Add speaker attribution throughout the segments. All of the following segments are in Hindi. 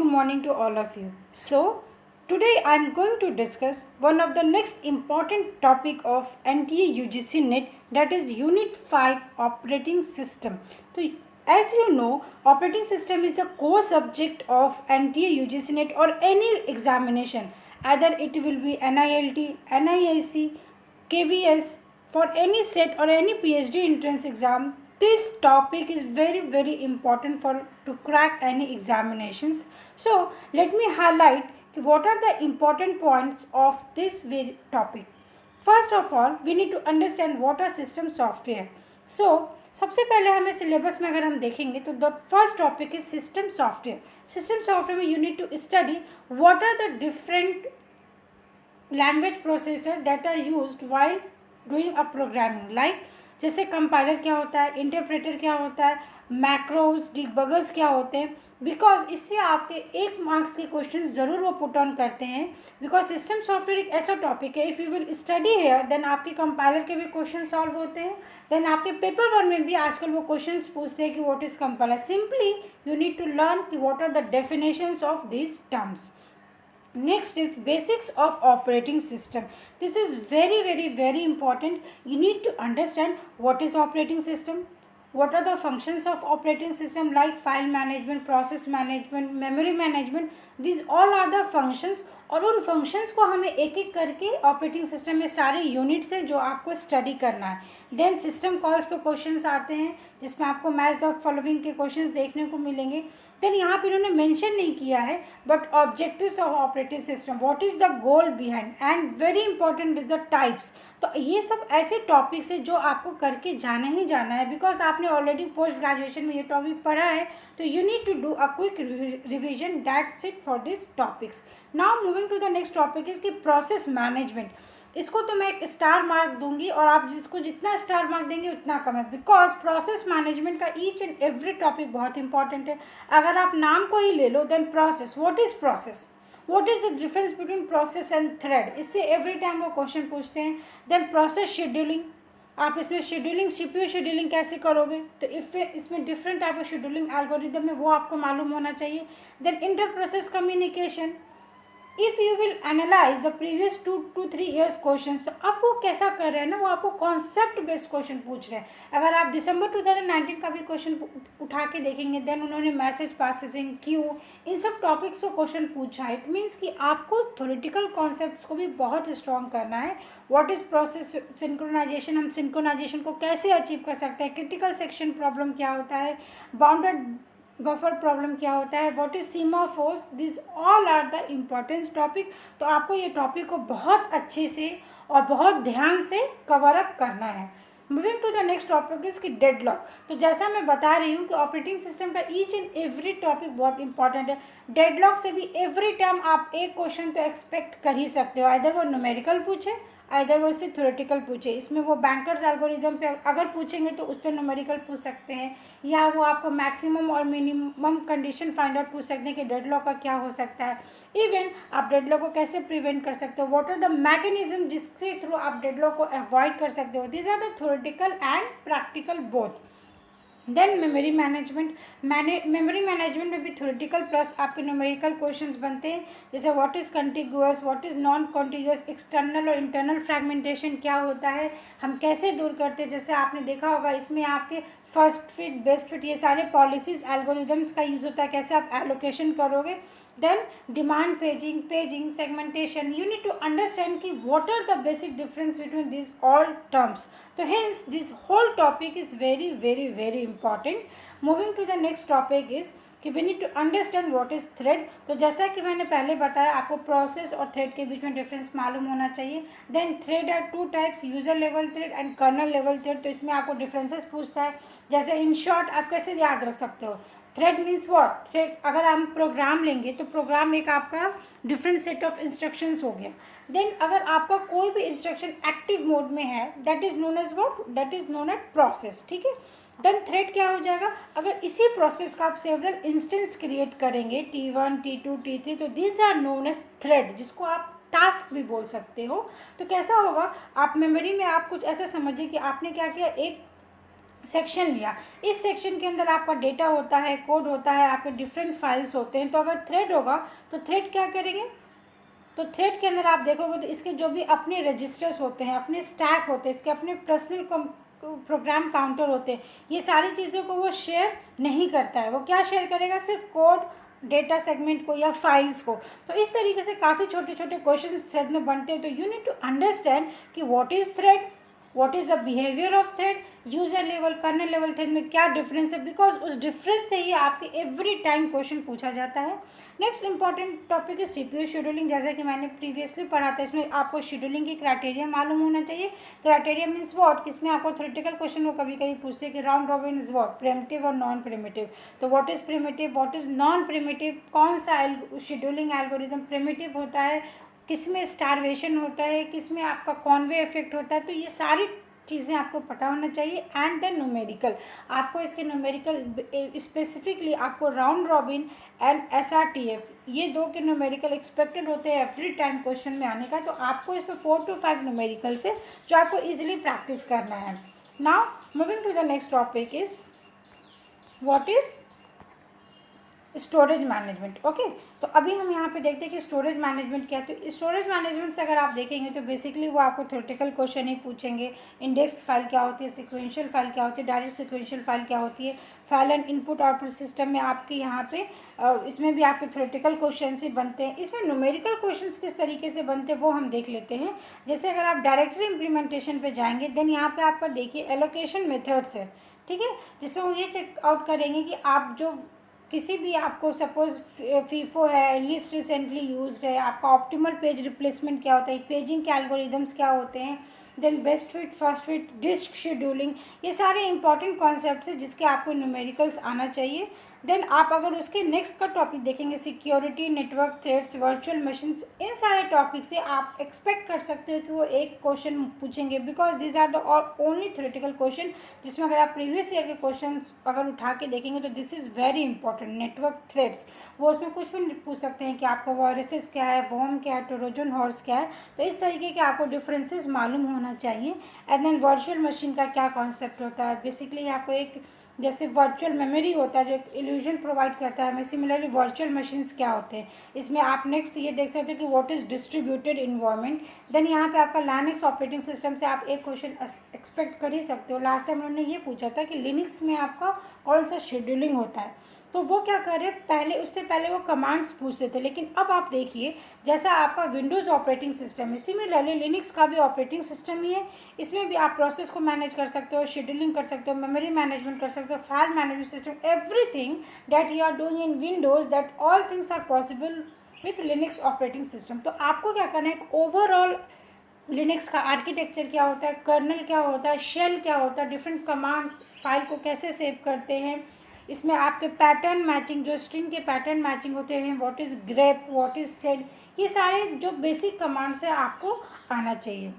Speaker 1: morning to all of you. So, today I am going to discuss one of the next important topic of NTA UGC NET, that is Unit 5 Operating System. So, as you know, operating system is the core subject of NTA UGC NET or any examination. Either it will be NILT, NIIC, KVS, for any set or any PhD entrance exam. This topic is very important for to crack any examinations. So let me highlight what are the important points of this topic. First of all, we need to understand what are system software. So सबसे पहले हमें सिलेबस में अगर हम देखेंगे तो the first topic is system software. System software में you need to study what are the different language processor that are used while doing a programming. Like जैसे कंपाइलर क्या होता है, इंटरप्रेटर क्या होता है, मैक्रोज, डिबगर्स क्या होते हैं. बिकॉज इससे आपके 1 मार्क्स के क्वेश्चन ज़रूर वो पुट ऑन करते हैं. बिकॉज सिस्टम सॉफ्टवेयर एक ऐसा टॉपिक है, if you will study here then आपके कंपाइलर के भी क्वेश्चन सॉल्व होते हैं. देन आपके पेपर 1 में भी आजकल वो क्वेश्चन पूछते हैं कि what is compiler. Simply you need to learn कि what are the definitions of this terms. Next is basics of operating system. This is very important. You need to understand what is operating system, what are the functions of operating system like file management, process management, memory management. These all are the functions और उन functions को हमें एक एक करके ऑपरेटिंग सिस्टम में सारे यूनिट्स हैं जो आपको स्टडी करना है. देन सिस्टम कॉल्स पे क्वेश्चंस आते हैं जिसमें आपको मैच द फॉलोइंग के क्वेश्चंस देखने को मिलेंगे. देन यहाँ पे इन्होंने मेंशन नहीं किया है but objectives of operating system, what is the goal behind and very important is the types. तो ये सब ऐसे टॉपिक्स है जो आपको करके जाना ही जाना है बिकॉज आपने ऑलरेडी पोस्ट ग्रेजुएशन में ये टॉपिक पढ़ा है. तो you need to do a quick revision, that's it for this topics. Now moving to the next topic is की प्रोसेस मैनेजमेंट. इसको तो मैं एक स्टार मार्क दूंगी और आप जिसको जितना स्टार मार्क देंगे उतना कम है बिकॉज प्रोसेस मैनेजमेंट का ईच एंड एवरी टॉपिक बहुत इंपॉर्टेंट है. अगर आप नाम को ही ले लो then process, what is process, what is the difference between process and thread, इससे एवरी टाइम वो क्वेश्चन पूछते हैं. देन प्रोसेस शेड्यूलिंग, आप इसमें शेड्यूलिंग CPU शेड्यूलिंग कैसे करोगे तो इसमें different type of scheduling algorithm है वो आपको मालूम होना चाहिए. Then inter process communication, if you will analyse the previous 2 to 3 years questions तो अब वो कैसा कर रहे हैं ना, वो आपको कॉन्सेप्ट बेस्ड क्वेश्चन पूछ रहे हैं. अगर आप दिसंबर 2019 का भी क्वेश्चन उठा के देखेंगे देन उन्होंने मैसेज प्रोसेसिंग, क्यू, इन सब टॉपिक्स पर क्वेश्चन पूछा है. इट मीन्स कि आपको थ्योरेटिकल कॉन्सेप्ट्स को भी बहुत स्ट्रॉन्ग करना है. व्हाट इज़ प्रोसेस सिंक्रोनाइजेशन, हम सिंक्रोनाइजेशन को कैसे अचीव कर सकते हैं, क्रिटिकल सेक्शन प्रॉब्लम क्या होता है, बाउंडेड बफर प्रॉब्लम क्या होता है, what is semaphores, this all are the important topic. तो आपको ये टॉपिक को बहुत अच्छे से और बहुत ध्यान से कवर अप करना है. Moving to the next topic is की डेडलॉक. तो जैसा मैं बता रही हूँ कि ऑपरेटिंग सिस्टम का ईच एंड एवरी टॉपिक बहुत इंपॉर्टेंट है. डेडलॉक से भी एवरी टाइम आप एक क्वेश्चन तो एक्सपेक्ट कर ही सकते हो, आइदर वो न्यूमेरिकल पूछे आइदर वो इससे थ्योरेटिकल पूछे. इसमें वो बैंकर्स एल्गोरिदम पे अगर पूछेंगे तो उस पर न्यूमेरिकल पूछ सकते हैं या वो आपको मैक्सिमम और मिनिमम कंडीशन फाइंड आउट पूछ सकते हैं कि डेडलॉक का क्या हो सकता है. इवन आप डेडलॉक को कैसे प्रिवेंट कर सकते हो, व्हाट आर द मैकेनिज्म जिसके थ्रू आप डेडलॉक को अवॉइड कर सकते हो. These are the theoretical and practical both. Then memory management, memory management में भी थ्योरेटिकल प्लस आपके न्यूमेरिकल क्वेश्चंस बनते हैं. जैसे what is contiguous, what is non contiguous, external और इंटरनल फ्रैगमेंटेशन क्या होता है, हम कैसे दूर करते हैं. जैसे आपने देखा होगा इसमें आपके फर्स्ट फिट, बेस्ट फिट, ये सारे पॉलिसीज एल्गोरिदम्स का यूज़ होता है, कैसे आप एलोकेशन करोगे. Then demand paging segmentation, you need to understand कि what are the basic difference between this all terms. तो hence this whole topic is very important. Moving to the next topic is कि we need to understand what is thread. तो जैसा कि मैंने पहले बताया आपको प्रोसेस और थ्रेड के बीच में डिफरेंस मालूम होना चाहिए. Then thread are 2 types, user level thread and kernel level thread. तो इसमें आपको डिफरेंसेस पूछता है. जैसे इन शॉर्ट आप कैसे याद रख सकते हो, थ्रेड मीन्स व्हाट, थ्रेड अगर हम प्रोग्राम लेंगे तो प्रोग्राम एक आपका डिफरेंट सेट ऑफ इंस्ट्रक्शंस हो गया. देन अगर आपका कोई भी इंस्ट्रक्शन एक्टिव मोड में है that is known as what, that is known as process. ठीक है. देन थ्रेड क्या हो जाएगा, अगर इसी प्रोसेस का आप सेवरल इंस्टेंस क्रिएट करेंगे T1, T2, T3 तो these are known as thread, जिसको आप टास्क भी बोल सकते हो. तो कैसा होगा, आप मेमोरी में आप कुछ ऐसा समझिए कि आपने क्या किया, एक सेक्शन लिया, इस सेक्शन के अंदर आपका डेटा होता है, कोड होता है, आपके डिफरेंट फाइल्स होते हैं। तो अगर थ्रेड होगा तो थ्रेड क्या करेंगे, तो थ्रेड के अंदर आप देखोगे तो इसके जो भी अपने रजिस्टर्स होते हैं, अपने स्टैक होते हैं, इसके अपने पर्सनल प्रोग्राम काउंटर होते हैं, ये सारी चीज़ों को वो शेयर नहीं करता है। वो क्या शेयर करेगा, सिर्फ कोड, डेटा सेगमेंट को या फाइल्स को। तो इस तरीके से काफ़ी छोटे छोटे क्वेश्चन थ्रेड में बनते हैं। तो यू नीड टू अंडरस्टैंड कि what is thread, what is the behaviour of thread, user level, kernel level thread में क्या डिफरेंस है, बिकॉज उस डिफरेंस से ही आपके एवरी टाइम क्वेश्चन पूछा जाता है। नेक्स्ट इंपॉर्टेंट टॉपिक है सीपीयू शेड्यूलिंग। जैसा कि मैंने प्रीवियसली पढ़ा था, इसमें आपको शेड्यूलिंग की क्राइटेरिया मालूम होना चाहिए। क्राइटेरिया मीन्स व्हाट, किसमें आपको थ्योरेटिकल क्वेश्चन वो कभी कभी पूछते हैं कि round robin is what, primitive और नॉन प्रिमिटिव। तो what is primitive, what is non primitive, कौन सा शेड्यूलिंग एल्गोरिदम प्रिमिटिव होता है, किसमें स्टारवेशन होता है, किसमें आपका कॉन्वे इफेक्ट होता है। तो ये सारी चीज़ें आपको पता होना चाहिए। एंड देन न्यूमेरिकल, आपको इसके न्यूमेरिकल स्पेसिफिकली आपको राउंड रॉबिन एंड एसआरटीएफ, ये दो के न्यूमेरिकल एक्सपेक्टेड होते हैं एवरी टाइम क्वेश्चन में आने का। तो आपको इसमें 4 to 5 न्यूमेरिकल से जो आपको इजीली प्रैक्टिस करना है। Now moving to the next topic is what is storage management. Okay, तो अभी हम यहाँ पे देखते हैं कि स्टोरेज मैनेजमेंट क्या है। तो स्टोरेज मैनेजमेंट से अगर आप देखेंगे तो बेसिकली वो आपको थ्योरेटिकल क्वेश्चन ही पूछेंगे। इंडेक्स फाइल क्या होती है, सिक्वेंशियल फाइल क्या होती है, डायरेक्ट सिक्वेंशियल फाइल क्या होती है, file and input output system में आपके यहाँ पे इसमें भी आपके थ्योरेटिकल क्वेश्चन ही बनते हैं। इसमें न्यूमेरिकल क्वेश्चन किस तरीके से बनते हैं वो हम देख लेते हैं। जैसे अगर आप डायरेक्टरी इम्प्लीमेंटेशन पे जाएंगे, देन यहाँ पे आपका देखिए एलोकेशन मेथड्स है, ठीक है, जिसमें वो ये चेक आउट करेंगे कि आप जो किसी भी आपको सपोज फीफो है, लिस्ट रिसेंटली यूज्ड है, आपका ऑप्टिमल पेज रिप्लेसमेंट क्या होता है, पेजिंग के एल्गोरिदम्स क्या होते हैं, then best fit, first fit, disk scheduling, ये सारे इंपॉर्टेंट कॉन्सेप्ट्स हैं जिसके आपको न्यूमेरिकल्स आना चाहिए। देन आप अगर उसके नेक्स्ट का टॉपिक देखेंगे, security, network threads, virtual machines, इन सारे टॉपिक से आप एक्सपेक्ट कर सकते हो कि वो एक क्वेश्चन पूछेंगे, because this are the only theoretical question जिसमें अगर आप प्रीवियस ईयर के क्वेश्चन अगर उठा के देखेंगे तो this is very important. Network threads, वो उसमें कुछ भी पूछ सकते हैं कि आपका वायरसेस क्या है, वॉर्म क्या है, ट्रोजन हॉर्स क्या है। तो इस तरीके के आपको डिफरेंसेस मालूम होना चाहिए। एंड देन वर्चुअल मशीन का क्या कॉन्सेप्ट होता है, बेसिकली आपको एक जैसे वर्चुअल मेमोरी होता है जो एक इल्यूजन प्रोवाइड करता है, हमें सिमिलरली वर्चुअल मशीन्स क्या होते हैं। इसमें आप नेक्स्ट ये देख सकते हो कि what is distributed environment. Then यहाँ पे आपका लिनक्स ऑपरेटिंग सिस्टम से आप एक क्वेश्चन एक्सपेक्ट कर ही सकते हो। लास्ट टाइम उन्होंने ये पूछा था कि लिनक्स में आपका कौन सा शेड्यूलिंग होता है। तो वो क्या कर रहे, पहले उससे पहले वो कमांड्स पूछते थे, लेकिन अब आप देखिए जैसा आपका विंडोज़ ऑपरेटिंग सिस्टम है, सिमिलरली लिनक्स का भी ऑपरेटिंग सिस्टम ही है। इसमें भी आप प्रोसेस को मैनेज कर सकते हो, शेड्यूलिंग कर सकते हो, मेमोरी मैनेजमेंट कर सकते हो, file management system, everything that you are doing in Windows, that all things are possible with Linux operating system. तो आपको क्या करना है, एक ओवरऑल लिनक्स का आर्किटेक्चर क्या होता है, कर्नल क्या होता है, शेल क्या होता है, डिफरेंट कमांड्स फाइल को कैसे सेव करते हैं, इसमें आपके पैटर्न मैचिंग, जो स्ट्रिंग के पैटर्न मैचिंग होते हैं, what is grep, what is sed, ये सारे जो बेसिक कमांड्स है आपको आना चाहिए।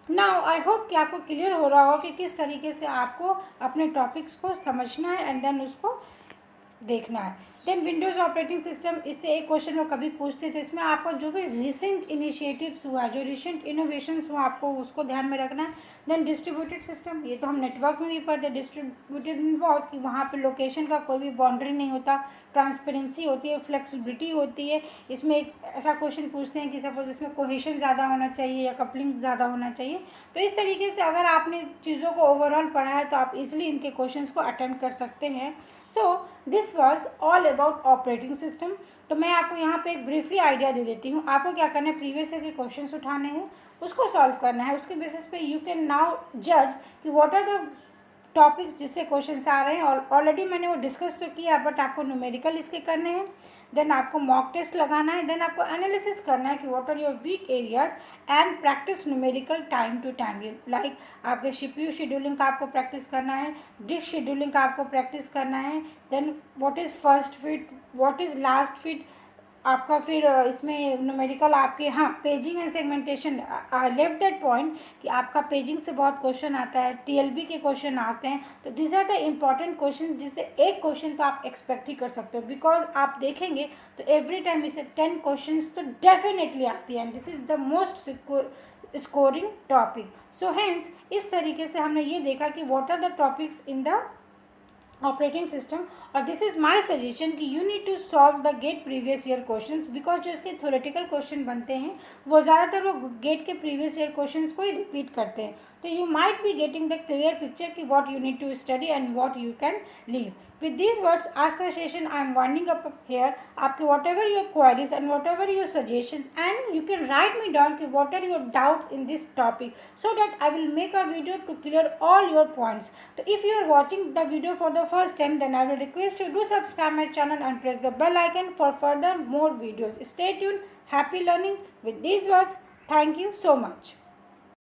Speaker 1: नाउ आई होप कि आपको क्लियर हो रहा हो कि किस तरीके से आपको अपने टॉपिक्स को समझना है एंड देन उसको देखना है। देन विंडोज़ ऑपरेटिंग सिस्टम, इससे एक क्वेश्चन वो कभी पूछते थे, इसमें आपका जो भी रिसेंट इनिशिएटिव्स हुआ, जो रिसेंट इनोवेशंस हुआ, आपको उसको ध्यान में रखना है। देन डिस्ट्रीब्यूटेड सिस्टम, ये तो हम नेटवर्क में भी पढ़ते हैं। डिस्ट्रीब्यूटेड इन्वॉल्व्स कि वहाँ पे लोकेशन का कोई भी बाउंड्री नहीं होता, ट्रांसपेरेंसी होती है, फ्लेक्सिबिलिटी होती है। इसमें एक ऐसा क्वेश्चन पूछते हैं कि सपोज इसमें कोहेशन ज़्यादा होना चाहिए या कपलिंग ज़्यादा होना चाहिए। तो इस तरीके से अगर आपने चीज़ों को ओवरऑल पढ़ा है तो आप इजीली इनके क्वेश्चंस को अटेम्प्ट कर सकते हैं। So this was all about operating system. तो मैं आपको यहाँ पे एक ब्रीफली आइडिया दे देती हूँ। आपको क्या करना है, प्रीवियस ईयर के क्वेश्चंस उठाने हैं, उसको सॉल्व करना है। उसके बेसिस पे यू कैन नाउ जज कि व्हाट आर द टॉपिक्स जिससे क्वेश्चंस आ रहे हैं। और ऑलरेडी मैंने वो डिस्कस तो किया, बट आपको न्यूमेरिकल इसके करने हैं। देन आपको मॉक टेस्ट लगाना है। देन आपको एनालिसिस करना है कि what are your weak areas and practice numerical time to time. Like आपके सीपीयू शेड्यूलिंग का आपको प्रैक्टिस करना है, डिस्क शेड्यूलिंग का आपको प्रैक्टिस करना है। Then what is first fit, what is last fit आपका। फिर इसमें न्यूमेरिकल आपके, हाँ, paging and segmentation, I left that point कि आपका पेजिंग से बहुत क्वेश्चन आता है, टीएलबी के क्वेश्चन आते हैं। तो this are the important question जिससे एक क्वेश्चन तो आप एक्सपेक्ट ही कर सकते हो, बिकॉज आप देखेंगे तो एवरी टाइम इसे 10 क्वेश्चन तो डेफिनेटली आती है। And this is the most scoring topic. So hence इस तरीके से हमने ये देखा कि what are the topics in the operating system. और दिस इज़ माय सजेशन कि you need to solve the GATE previous year questions, because जो इसके थ्योरेटिकल क्वेश्चन बनते हैं वो ज़्यादातर वो गेट के प्रीवियस ईयर क्वेश्चंस को ही रिपीट करते हैं. तो you might be getting the clear picture कि what you need to study and what you can leave. With these words, आज का session I am winding up here. आपके whatever your queries and whatever your suggestions, and you can write me down कि what are your doubts in this topic, so that I will make a video to clear all your points. So if you are watching the video for the first time, then I will request you to subscribe my channel and press the bell icon for further more videos. Stay tuned. Happy learning. With these words, thank you so much.